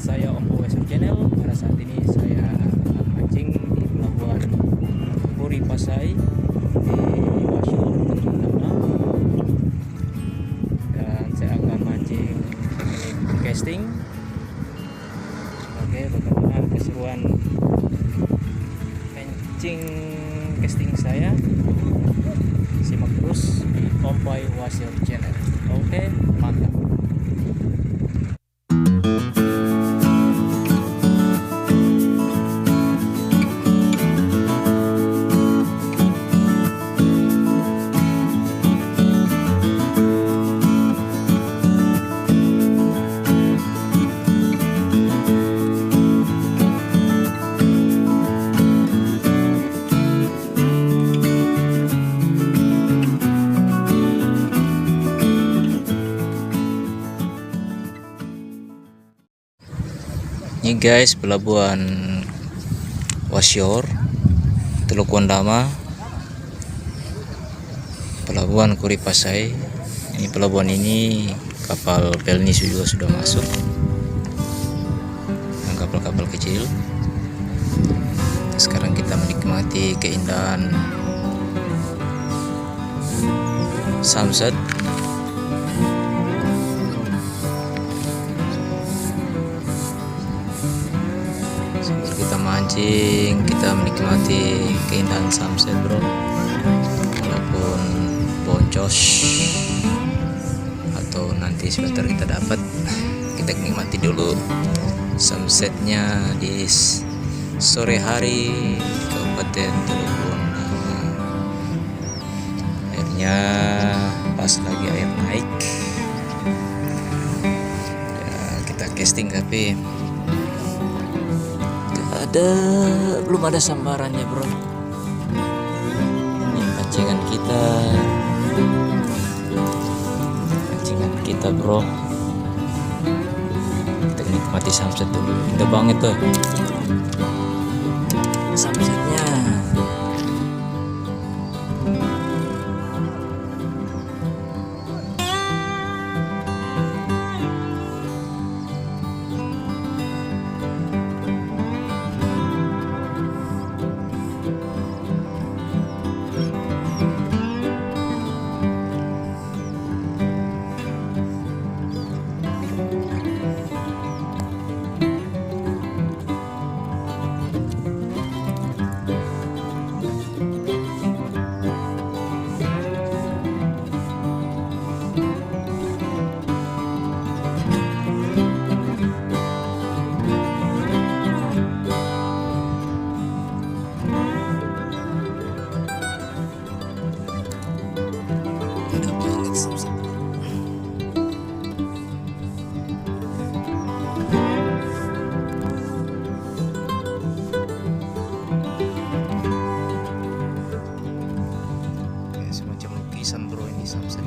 saya Om Weser Channel. Pada saat ini saya mancing di pelabuhan Puri Pasai di Wasyur Tengah, dan saya akan mancing casting. Oke, bagaimana keseruan mancing casting saya? Simak terus di Om Weser Channel. Oke, mantap. Ini guys, pelabuhan Wasyur Teluk Wandama, pelabuhan Puri Pasai. Ini pelabuhan ini kapal pelni juga sudah masuk, dan kapal-kapal kecil. Sekarang kita menikmati keindahan sunset. Sambil kita mancing, kita menikmati keindahan sunset, bro. Walaupun boncos atau nanti sebentar kita dapat, kita nikmati dulu sunsetnya di sore hari Kabupaten Teluk Wandama. Airnya pas lagi air naik ya, kita casting tapi belum ada sambarannya, bro. Ini pancingan kita, bro. Kita nikmati sunset dulu. Indah banget tuh sunsetnya. Semacam lukisan, bro, ini sunset.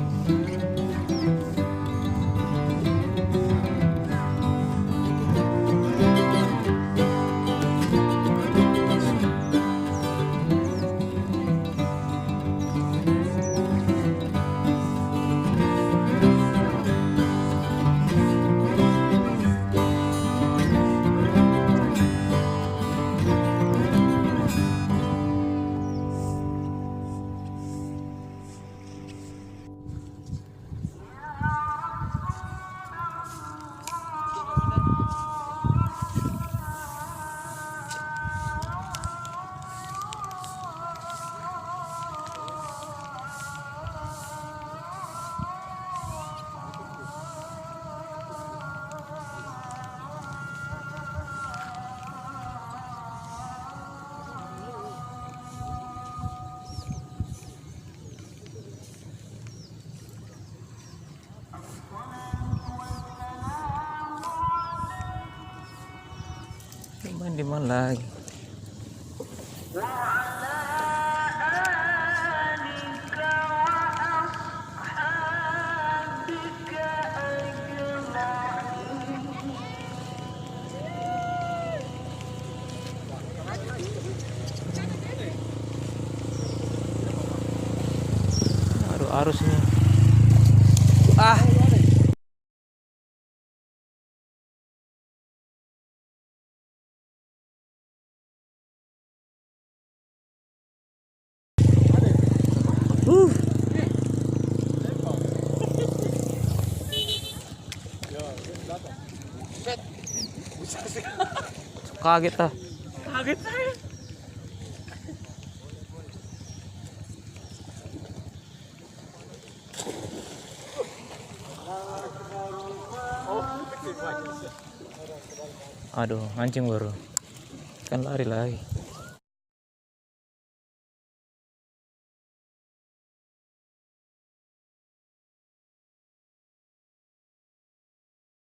Main di mana lagi? Aduh, arusnya. Ah. Kaget ah. Kaget saya. Aduh, mancing baru. Kan lari lagi.